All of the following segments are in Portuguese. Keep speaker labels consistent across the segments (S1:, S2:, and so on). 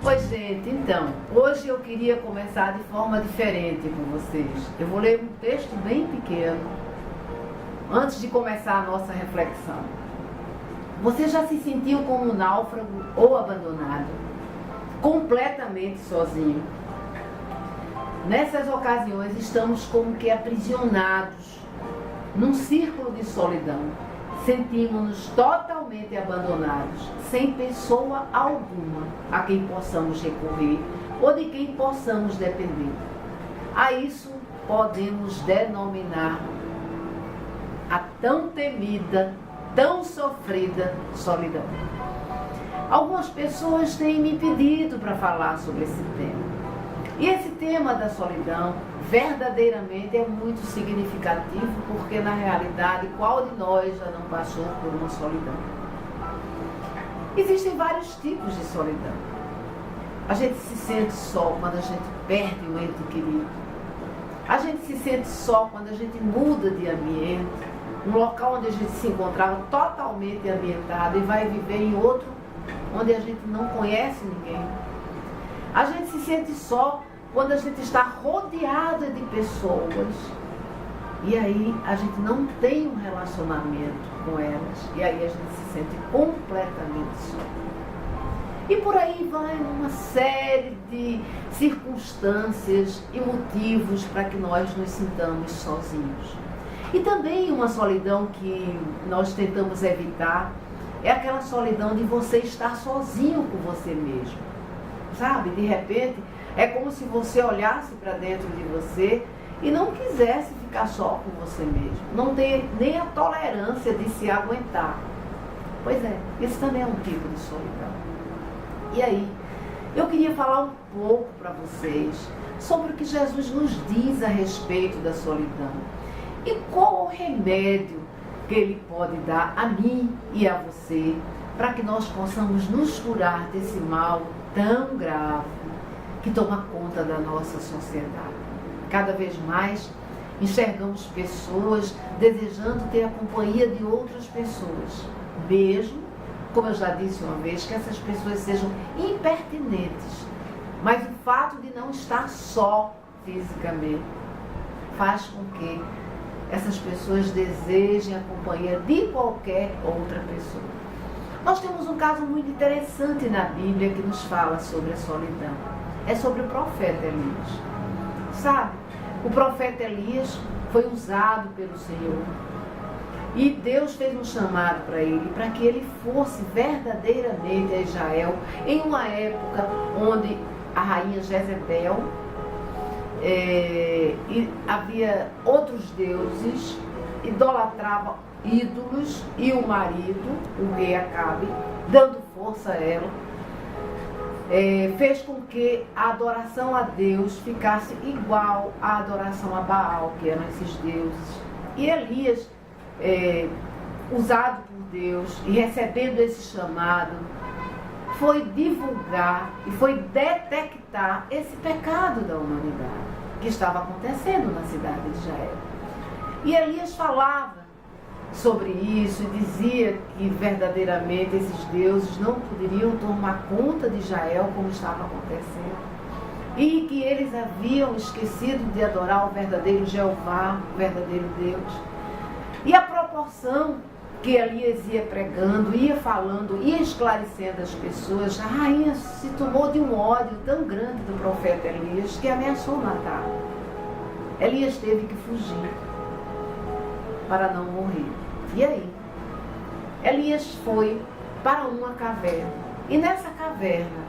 S1: Oi, gente, então, hoje eu queria começar de forma diferente com vocês. Eu vou ler um texto bem pequeno, antes de começar a nossa reflexão. Você já se sentiu como um náufrago ou abandonado? Completamente sozinho? Nessas ocasiões estamos como que aprisionados num círculo de solidão. Sentimos-nos totalmente abandonados, sem pessoa alguma a quem possamos recorrer ou de quem possamos depender. A isso podemos denominar a tão temida, tão sofrida solidão. Algumas pessoas têm me pedido para falar sobre esse tema. E esse tema da solidão verdadeiramente é muito significativo, porque na realidade qual de nós já não passou por uma solidão? Existem vários tipos de solidão. A gente se sente só quando a gente perde um ente querido. A gente se sente só quando a gente muda de ambiente, um local onde a gente se encontrava totalmente ambientado e vai viver em outro onde a gente não conhece ninguém. A gente se sente só quando a gente está rodeada de pessoas e aí a gente não tem um relacionamento com elas e aí a gente se sente completamente só. E por aí vai uma série de circunstâncias e motivos para que nós nos sintamos sozinhos. E também uma solidão que nós tentamos evitar é aquela solidão de você estar sozinho com você mesmo. Sabe, de repente, é como se você olhasse para dentro de você e não quisesse ficar só com você mesmo. Não tem nem a tolerância de se aguentar. Pois é, isso também é um tipo de solidão. E aí, eu queria falar um pouco para vocês sobre o que Jesus nos diz a respeito da solidão. E qual o remédio que Ele pode dar a mim e a você para que nós possamos nos curar desse mal tão grave que toma conta da nossa sociedade. Cada vez mais enxergamos pessoas desejando ter a companhia de outras pessoas, mesmo, como eu já disse uma vez, que essas pessoas sejam impertinentes. Mas o fato de não estar só fisicamente faz com que essas pessoas desejem a companhia de qualquer outra pessoa. Nós temos um caso muito interessante na Bíblia que nos fala sobre a solidão. É sobre o profeta Elias. Sabe, o profeta Elias foi usado pelo Senhor. E Deus fez um chamado para ele, para que ele fosse verdadeiramente a Israel, em uma época onde a rainha Jezebel e havia outros deuses, idolatrava ídolos, e o marido, o rei Acabe, dando força a ela, fez com que a adoração a Deus ficasse igual à adoração a Baal, que eram esses deuses. E Elias, usado por Deus e recebendo esse chamado, foi divulgar e foi detectar esse pecado da humanidade que estava acontecendo na cidade de Israel. E Elias falava sobre isso e dizia que verdadeiramente esses deuses não poderiam tomar conta de Israel como estava acontecendo e que eles haviam esquecido de adorar o verdadeiro Jeová, o verdadeiro Deus. E a proporção que Elias ia pregando, ia falando, ia esclarecendo as pessoas, a rainha se tomou de um ódio tão grande do profeta Elias que ameaçou matar. Elias teve que fugir para não morrer. E aí? Elias foi para uma caverna. E nessa caverna,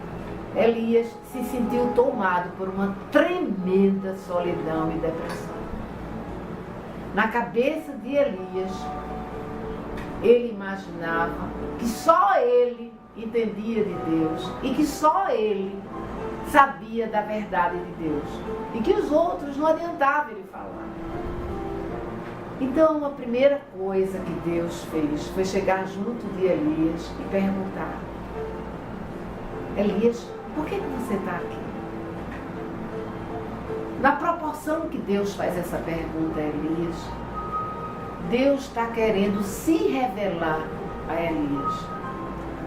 S1: Elias se sentiu tomado por uma tremenda solidão e depressão. Na cabeça de Elias, ele imaginava que só ele entendia de Deus e que só ele sabia da verdade de Deus e que os outros não adiantava ele falar. Então, a primeira coisa que Deus fez foi chegar junto de Elias e perguntar: Elias, por que você está aqui? Na proporção que Deus faz essa pergunta a Elias, Deus está querendo se revelar a Elias.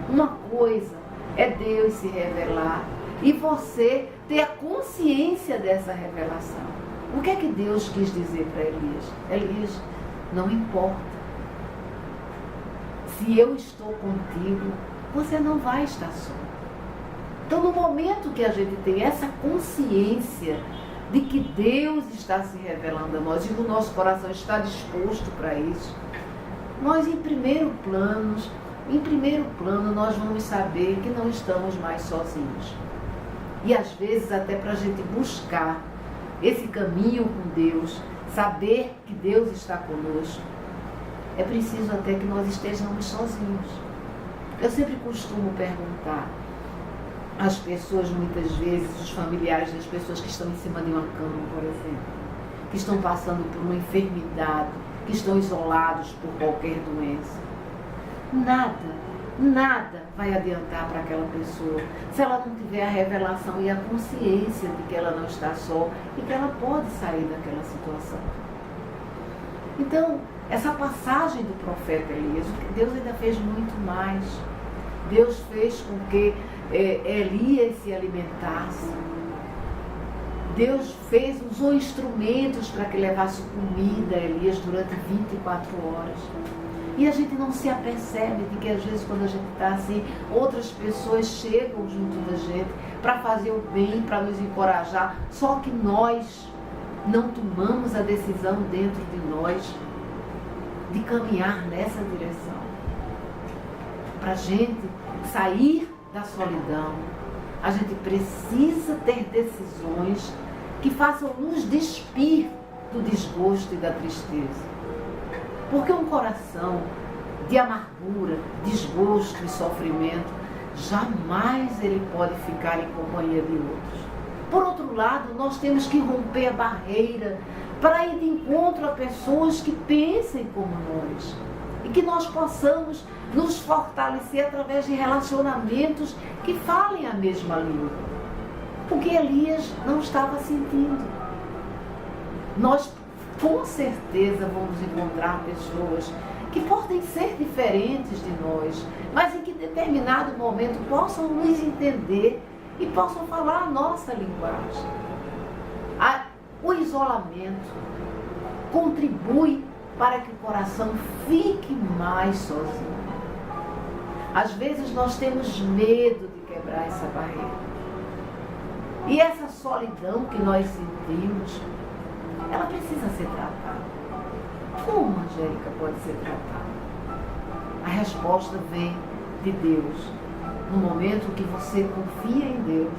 S1: Uma coisa é Deus se revelar e você ter a consciência dessa revelação. O que é que Deus quis dizer para Elias? Elias, não importa. Se eu estou contigo, você não vai estar só. Então, no momento que a gente tem essa consciência de que Deus está se revelando a nós e o nosso coração está disposto para isso, nós em primeiro plano, nós vamos saber que não estamos mais sozinhos. E às vezes até para a gente buscar esse caminho com Deus, saber que Deus está conosco, é preciso até que nós estejamos sozinhos. Eu sempre costumo perguntar às pessoas, muitas vezes, os familiares das pessoas que estão em cima de uma cama, por exemplo, que estão passando por uma enfermidade, que estão isolados por qualquer doença. Nada vai adiantar para aquela pessoa se ela não tiver a revelação e a consciência de que ela não está só e que ela pode sair daquela situação. Então, essa passagem do profeta Elias, Deus ainda fez muito mais. Deus fez com que Elias se alimentasse. Deus usou instrumentos para que levasse comida a Elias durante 24 horas. E a gente não se apercebe de que às vezes quando a gente está assim, outras pessoas chegam junto da gente para fazer o bem, para nos encorajar, só que nós não tomamos a decisão dentro de nós de caminhar nessa direção. Para a gente sair da solidão, a gente precisa ter decisões que façam nos despir do desgosto e da tristeza. Porque um coração de amargura, desgosto e sofrimento, jamais ele pode ficar em companhia de outros. Por outro lado, nós temos que romper a barreira para ir de encontro a pessoas que pensem como nós e que nós possamos nos fortalecer através de relacionamentos que falem a mesma língua. O que Elias não estava sentindo. Nós com certeza vamos encontrar pessoas que podem ser diferentes de nós, mas em que em determinado momento possam nos entender e possam falar a nossa linguagem. O isolamento contribui para que o coração fique mais sozinho. Às vezes nós temos medo de quebrar essa barreira. E essa solidão que nós sentimos, ela precisa ser tratada. Como, Angélica, pode ser tratada? A resposta vem de Deus. No momento que você confia em Deus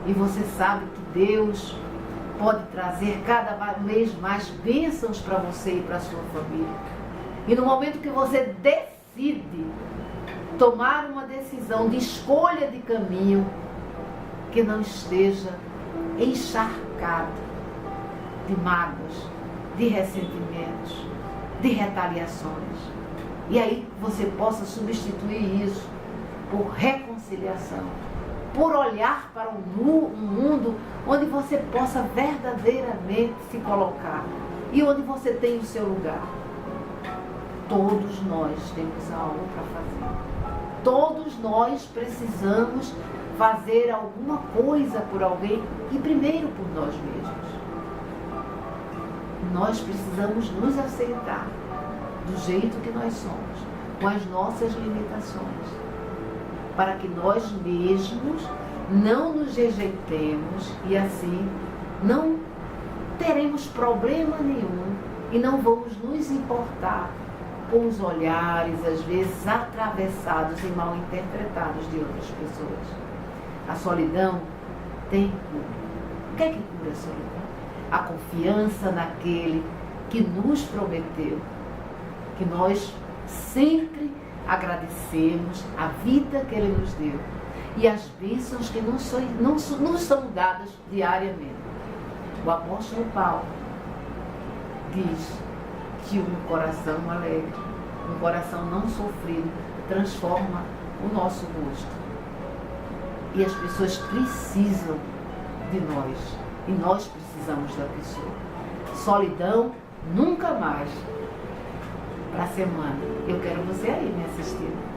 S1: e você sabe que Deus pode trazer cada vez mais bênçãos para você e para a sua família. E no momento que você decide tomar uma decisão de escolha de caminho que não esteja encharcado de mágoas, de ressentimentos, de retaliações. E aí você possa substituir isso por reconciliação, por olhar para um mundo onde você possa verdadeiramente se colocar e onde você tem o seu lugar. Todos nós temos algo para fazer. Todos nós precisamos fazer alguma coisa por alguém e primeiro por nós mesmos. Nós precisamos nos aceitar do jeito que nós somos, com as nossas limitações, para que nós mesmos não nos rejeitemos e assim não teremos problema nenhum e não vamos nos importar com os olhares, às vezes atravessados e mal interpretados de outras pessoas. A solidão tem cura. O que é que cura a solidão? A confiança naquele que nos prometeu, que nós sempre agradecemos a vida que Ele nos deu e as bênçãos que nos são dadas diariamente. O apóstolo Paulo diz que um coração alegre, um coração não sofrido, transforma o nosso rosto. E as pessoas precisam de nós, e nós precisamos da pessoa. Solidão, nunca mais. Para a semana. Eu quero você aí me assistindo.